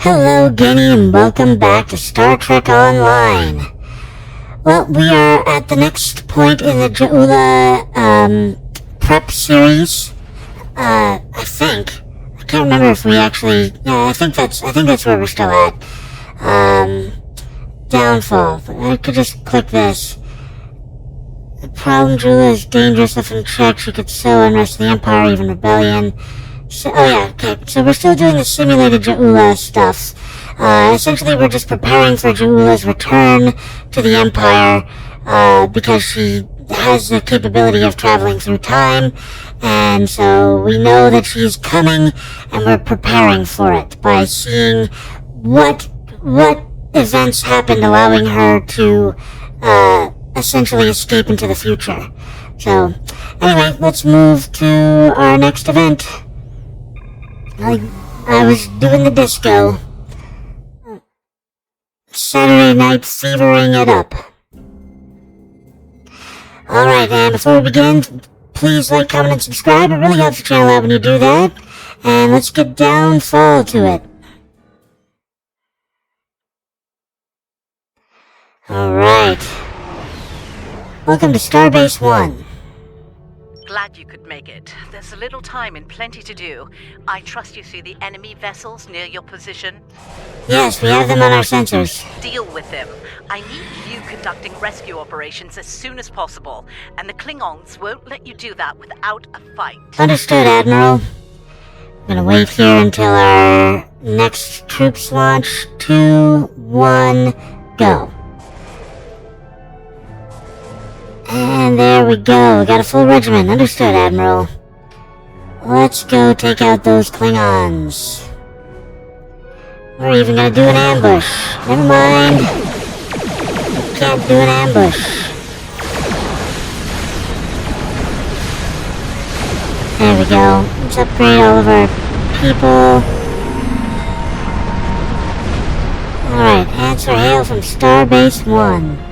Hello, Guinea, and welcome back to Star Trek Online. Well, we are at the next point in the Ja'ula prep series. I think. I can't remember if we actually. Yeah, I think that's where we're still at. Downfall. I could just click this. The problem, Ja'ula is dangerous if unchecked. She could sow unrest the Empire, even rebellion. So, okay. So we're still doing the simulated Ja'ula stuff. Essentially, we're just preparing for Ja'ula's return to the Empire, because she has the capability of traveling through time, and so we know that she's coming, and we're preparing for it by seeing what events happened, allowing her to, essentially escape into the future. So, anyway, let's move to our next event. I was doing the disco. Saturday night fevering it up. Alright, and before we begin, please like, comment, and subscribe. It really helps the channel out when you do that. And let's get downfall to it. Alright. Welcome to Starbase 1. Glad you could make it. There's a little time and plenty to do. I trust you see the enemy vessels near your position? Yes, we have them on our sensors. Deal with them. I need you conducting rescue operations as soon as possible, and the Klingons won't let you do that without a fight. Understood, Admiral. I'm gonna wait here until our next troops launch. 2, 1, go. And there we go. We got a full regiment. Understood, Admiral. Let's go take out those Klingons. We're even gonna do an ambush. Never mind. We can't do an ambush. There we go. Let's upgrade all of our people. Alright, answer hail from Starbase 1.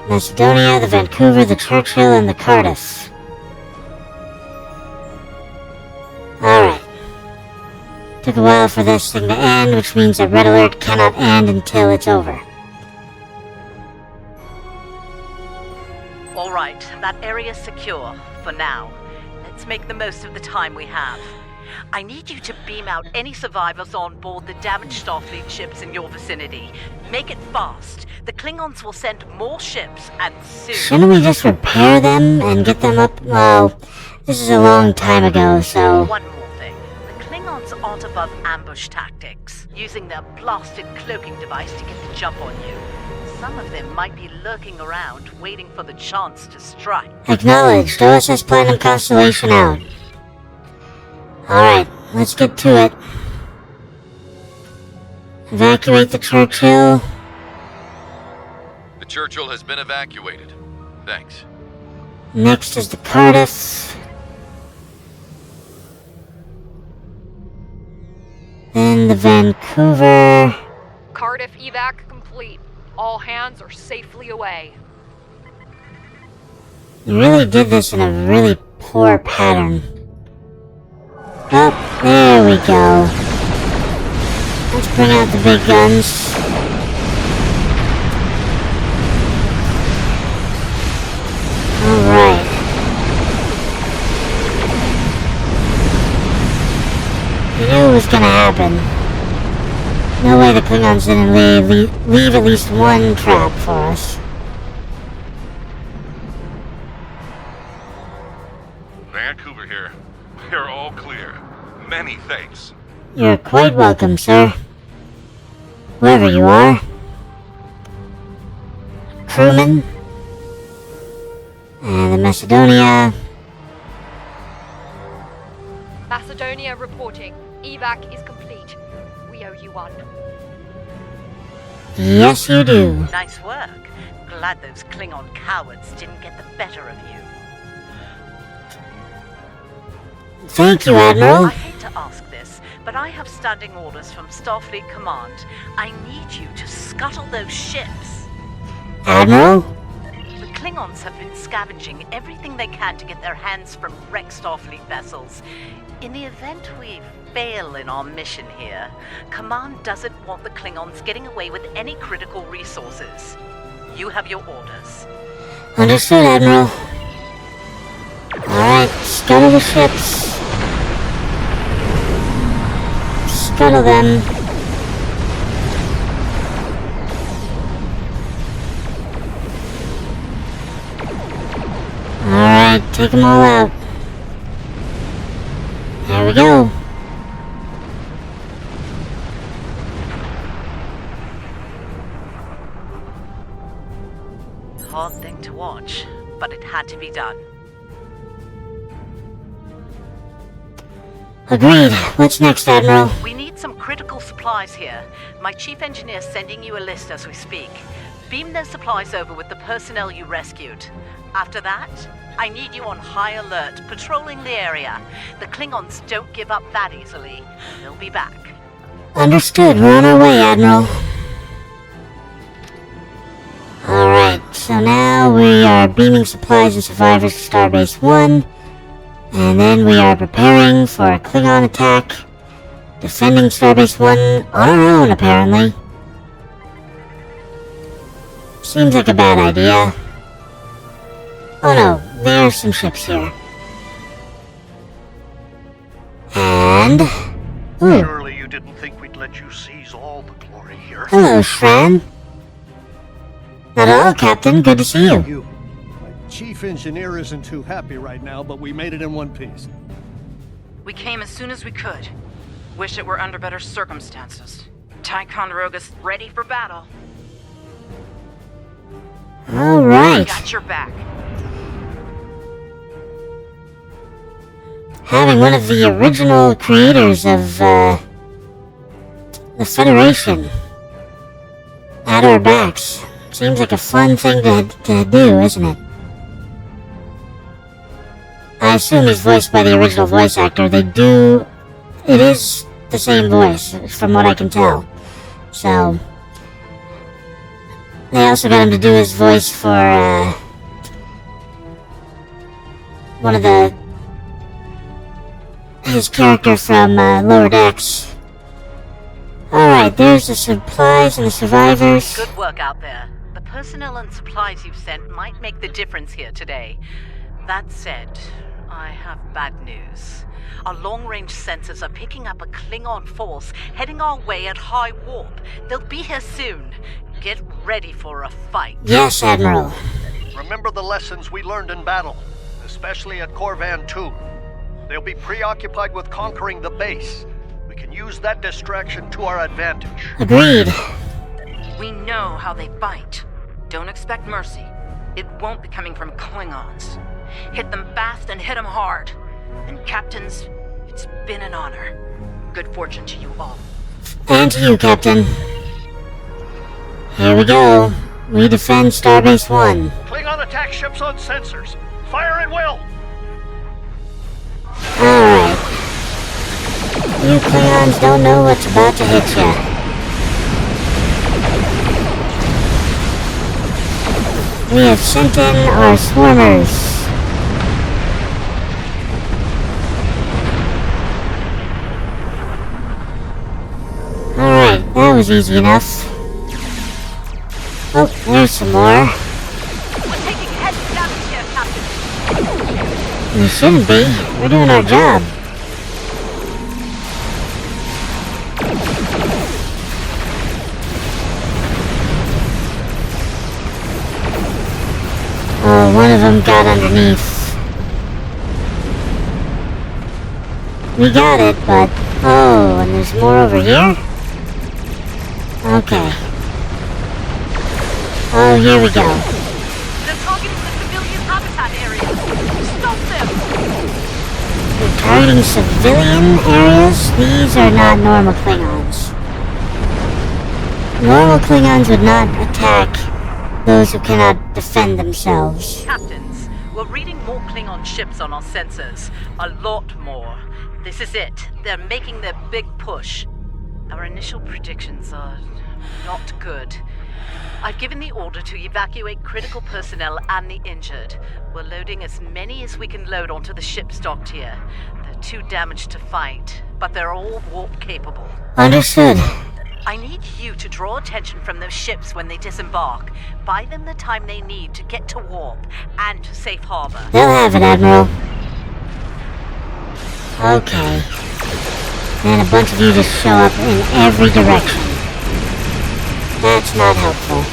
Macedonia, the Vancouver, the Churchill, and the Cardiff. Alright. Took a while for this thing to end, which means that Red Alert cannot end until it's over. Alright, that area's secure, for now. Let's make the most of the time we have. I need you to beam out any survivors on board the damaged Starfleet ships in your vicinity. Make it fast. The Klingons will send more ships, and soon. Shouldn't we just repair them and get them up? Well, this is a long time ago, so... One more thing. The Klingons aren't above ambush tactics, using their blasted cloaking device to get the jump on you. Some of them might be lurking around, waiting for the chance to strike. Acknowledged. OSS Platinum Constellation out. Alright, let's get to it. Evacuate the Churchill. The Churchill has been evacuated. Thanks. Next is the Cardiff. Then the Vancouver. Cardiff evac complete. All hands are safely away. You really did this in a really poor pattern. Oh, there we go. Let's bring out the big guns. Alright. You knew it was gonna happen. No way the Klingons didn't leave at least one trap for us. Vancouver here. We are all clear. Many thanks. You're quite welcome, sir. Whoever you are. Crewman. And the Macedonia. Macedonia reporting. Evac is complete. We owe you one. Yes, you do. Nice work. Glad those Klingon cowards didn't get the better of you. Thank you, Admiral. I hate to ask this, but I have standing orders from Starfleet Command. I need you to scuttle those ships. Admiral? The Klingons have been scavenging everything they can to get their hands from wrecked Starfleet vessels. In the event we fail in our mission here, Command doesn't want the Klingons getting away with any critical resources. You have your orders. Understood, Admiral. Alright, scuttle the ships. Scuttle them. Alright, take them all out. There we go. Hard thing to watch, but it had to be done. Agreed. What's next, Admiral? We need some critical supplies here. My chief engineer's sending you a list as we speak. Beam those supplies over with the personnel you rescued. After that, I need you on high alert, patrolling the area. The Klingons don't give up that easily. They'll be back. Understood. We're on our way, Admiral. Alright, so now we are beaming supplies and survivors to Starbase 1. And then we are preparing for a Klingon attack. Defending Starbase 1 on our own, apparently. Seems like a bad idea. Oh no, there are some ships here. And... ooh. Surely you didn't think we'd let you seize all the glory here. Hello, Shran. Not at all, Captain. Good to see you. You. My chief engineer isn't too happy right now, but we made it in one piece. We came as soon as we could. Wish it were under better circumstances. Ticonderoga's ready for battle. Alright. Got your back. Having one of the original creators of, the Federation at our backs. Seems like a fun thing to do, isn't it? I assume he's voiced by the original voice actor. It is the same voice, from what I can tell. So, they also got him to do his voice for, his character from, Lower Decks. Alright, there's the supplies and the survivors. Good work out there. The personnel and supplies you've sent might make the difference here today. That said, I have bad news. Our long-range sensors are picking up a Klingon force heading our way at high warp. They'll be here soon. Get ready for a fight. Yes, Admiral. Remember the lessons we learned in battle, especially at Corvan 2. They'll be preoccupied with conquering the base. We can use that distraction to our advantage. Agreed. We know how they fight. Don't expect mercy. It won't be coming from Klingons. Hit them fast and hit them hard. And captains, it's been an honor. Good fortune to you all. And to you, Captain. Here we go. We defend Starbase 1. Klingon attack ships on sensors. Fire at will! Alright. You Klingons don't know what's about to hit ya. We have sent in our swarmers. Alright, that was easy enough. Oh, there's some more. We're taking heavy damage here, Captain. We shouldn't be. We're doing our job. Oh, one of them got underneath. We got it, but... oh, and there's more over here? Okay. Oh, here we go. They're targeting the civilian habitat area. Stop them! We're targeting civilian areas? These are not normal Klingons. Normal Klingons would not attack those who cannot defend themselves. Captains, we're reading more Klingon ships on our sensors. A lot more. This is it. They're making their big push. Our initial predictions are not good. I've given the order to evacuate critical personnel and the injured. We're loading as many as we can load onto the ships docked here. They're too damaged to fight, but they're all warp capable. Understood. I need you to draw attention from those ships when they disembark. Buy them the time they need to get to warp and to safe harbor. They'll have it, Admiral. Okay. And a bunch of you just show up in every direction. That's not helpful.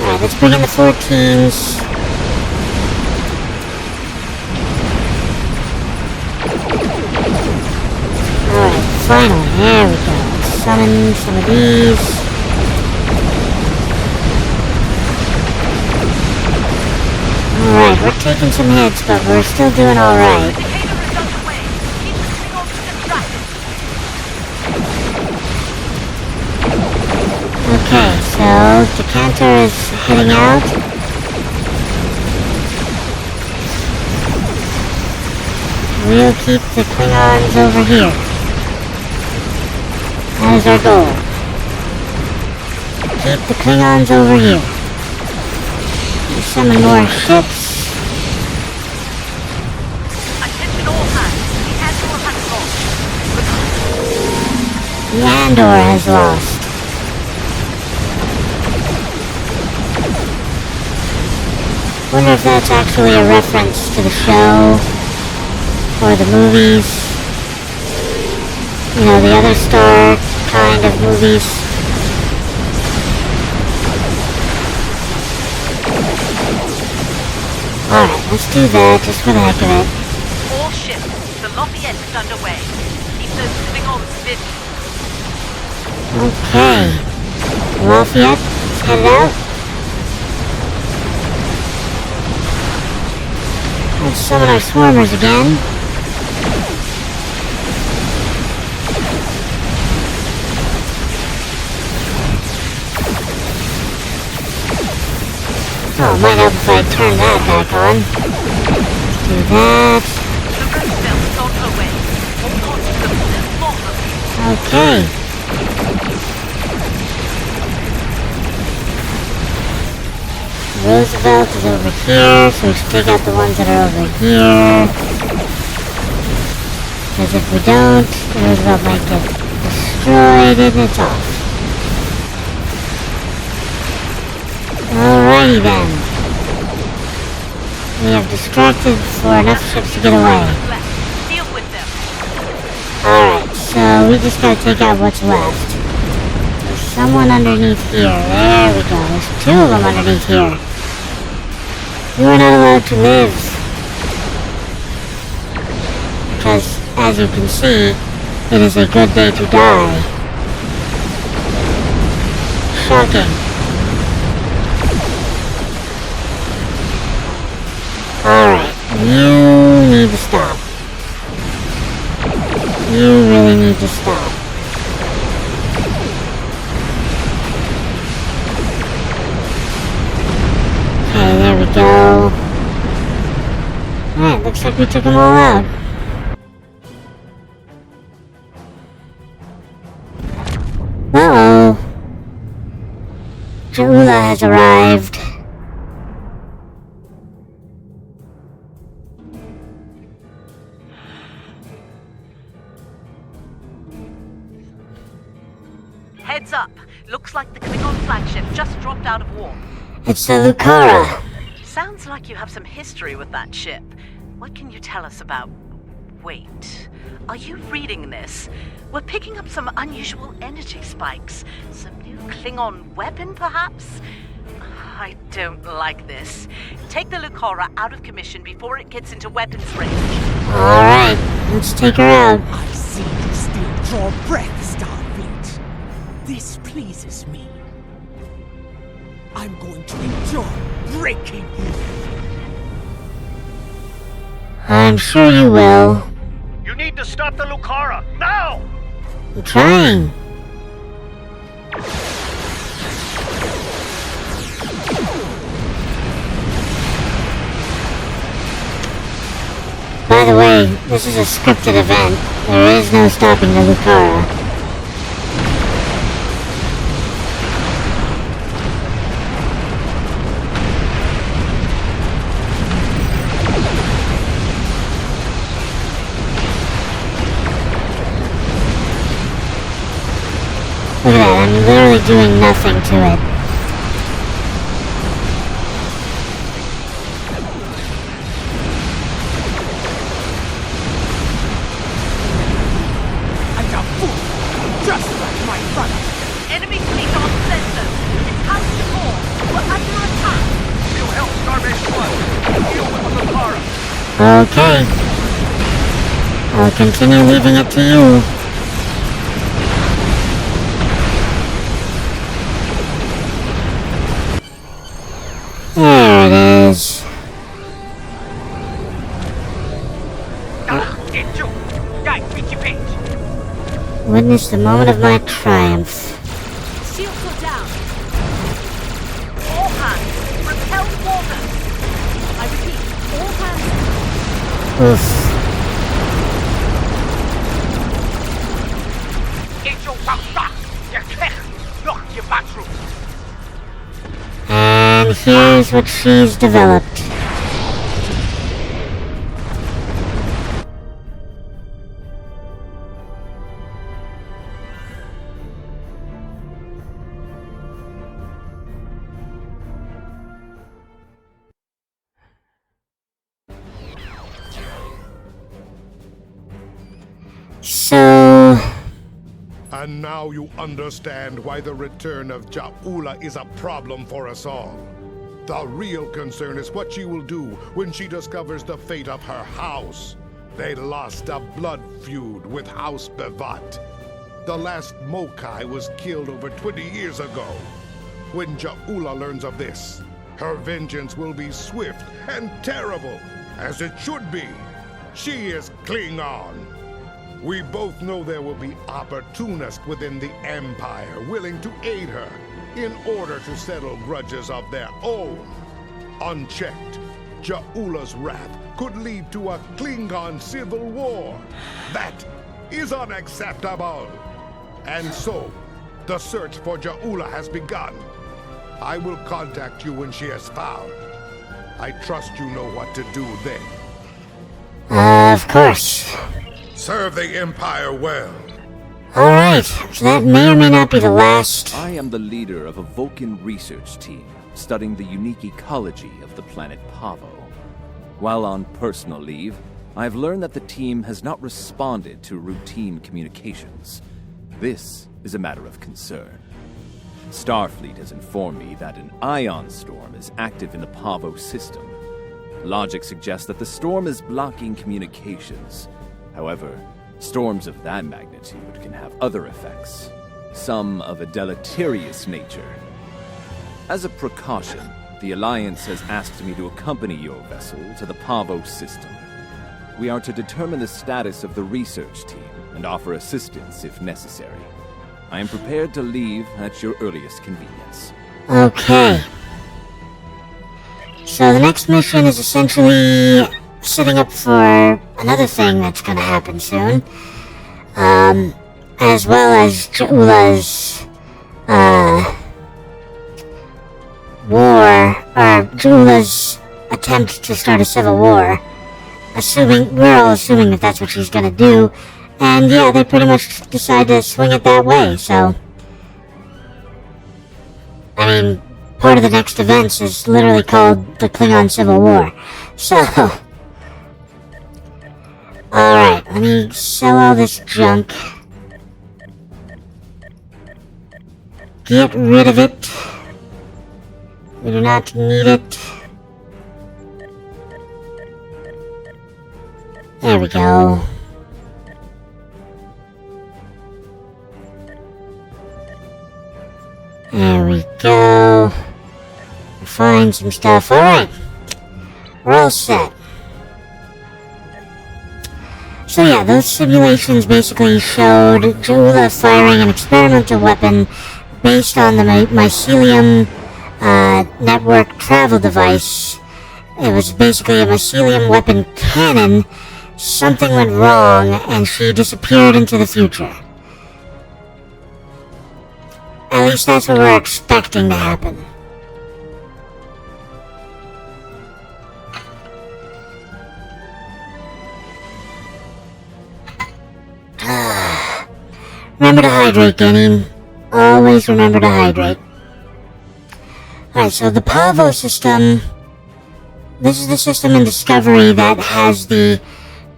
Alright, let's bring in the 14s. Alright, finally, there we go. Let's summon some of these. Alright, we're taking some hits, but we're still doing alright. Okay, so Decanter is heading out. We'll keep the Klingons over here. That is our goal. Keep the Klingons over here. We'll summon more ships. Attention all hands. The Andor has lost. Wonder if that's actually a reference to the show or the movies. You know, the other Star kind of movies. Alright, let's do that just for the heck of it. All ships, the Lafayette is underway. Keep those Klingons busy. Okay. Lafayette is headed out. Let's summon our swarmers again. Oh, it might help if I turn that back on. Do that. The road belt is on her way. Hold on to them. There's more of them. Okay. Roosevelt is over here, so we should take out the ones that are over here. Because if we don't, the Roosevelt might get destroyed and it's off. Alrighty then. We have distracted for enough ships to get away. Deal with them. Alright, so we just gotta take out what's left. There's someone underneath here. There we go. There's two of them underneath here. You are not allowed to live. Because, as you can see, it is a good day to die. Shocking. Alright, you need to stop. You really need to stop. Okay, there we go. Alright, looks like we took them all out. Uh-oh. Jaula has arrived. Heads up. Looks like the Klingon flagship just dropped out of warp. It's the Lucara. Sounds like you have some history with that ship. What can you tell us about... Wait, are you reading this? We're picking up some unusual energy spikes. Some new Klingon weapon, perhaps? I don't like this. Take the Lucara out of commission before it gets into weapons range. Alright, let's take her out. I see you still draw breath, Starfleet. This pleases me. I'm going to enjoy breaking you. I'm sure you will. You need to stop the Lucara, now! I'm trying. By the way, this is a scripted event. There is no stopping the Lucara. I'm literally doing nothing to it. I got food, just like my brother. Enemy fleet on center. It's house to core. We're under attack. We'll help Starbase 1. Deal with the Latara. Okay. I'll continue leaving it to you. There it is. Witness the moment of my triumph. Shields are down. All hands. Repel water. I repeat, all hands. Oof. And here's what she's developed. So... And now you understand why the return of Ja'ula is a problem for us all. The real concern is what she will do when she discovers the fate of her house. They lost a blood feud with House Bevat. The last Mokai was killed over 20 years ago. When Ja'ula learns of this, her vengeance will be swift and terrible, as it should be. She is Klingon. We both know there will be opportunists within the Empire willing to aid her in order to settle grudges of their own. Unchecked, Ja'ula's wrath could lead to a Klingon civil war. That is unacceptable. And so, the search for Ja'ula has begun. I will contact you when she is found. I trust you know what to do then. Of course. Serve the Empire well. Alright, so that may or may not be the last. I am the leader of a Vulcan research team studying the unique ecology of the planet Pavo. While on personal leave, I've learned that the team has not responded to routine communications. This is a matter of concern. Starfleet has informed me that an ion storm is active in the Pavo system. Logic suggests that the storm is blocking communications. However, storms of that magnitude can have other effects, some of a deleterious nature. As a precaution, the Alliance has asked me to accompany your vessel to the Pavo system. We are to determine the status of the research team and offer assistance if necessary. I am prepared to leave at your earliest convenience. Okay. So the next mission is essentially setting up for another thing that's gonna happen soon. As well as Ja'ula's, Ja'ula's attempt to start a civil war. We're all assuming that that's what she's gonna do. And yeah, they pretty much decide to swing it that way, so... I mean, part of the next events is literally called the Klingon Civil War. So... Alright, let me sell all this junk. Get rid of it. We do not need it. There we go. There we go. Find some stuff. Alright. We're all set. So yeah, those simulations basically showed Ja'ula firing an experimental weapon based on the mycelium network travel device. It was basically a mycelium weapon cannon. Something went wrong and she disappeared into the future. At least that's what we're expecting to happen. Remember to hydrate, Denny. always remember to hydrate. Alright, so the Pavo system, this is the system in Discovery that has the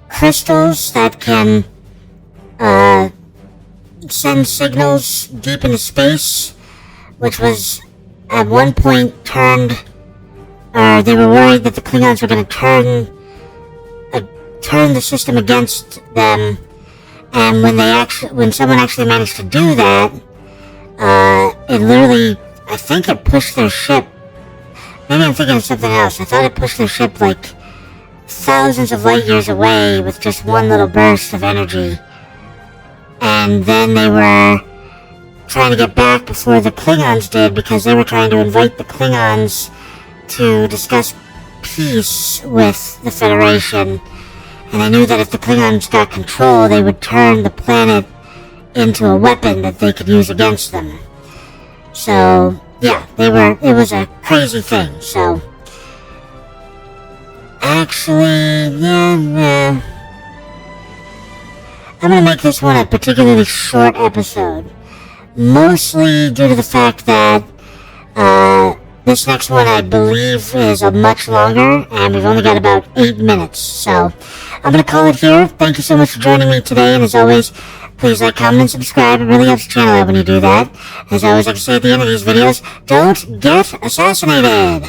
crystals that can send signals deep into space, which was at one point turned, they were worried that the Klingons were going to turn the system against them, and when someone actually managed to do that, it literally, I think it pushed their ship, maybe I'm thinking of something else, I thought it pushed their ship like thousands of light years away with just one little burst of energy, and then they were trying to get back before the Klingons did, because they were trying to invite the Klingons to discuss peace with the Federation, and I knew that if the Klingons got control, they would turn the planet into a weapon that they could use against them. So, yeah, it was a crazy thing, so... Actually, yeah, I'm gonna make this one a particularly short episode. Mostly due to the fact that, this next one I believe is a much longer, and we've only got about 8 minutes, so I'm gonna call it here. Thank you so much for joining me today, and as always, please like, comment, and subscribe. It really helps the channel out when you do that. As I always like to say at the end of these videos, don't get assassinated!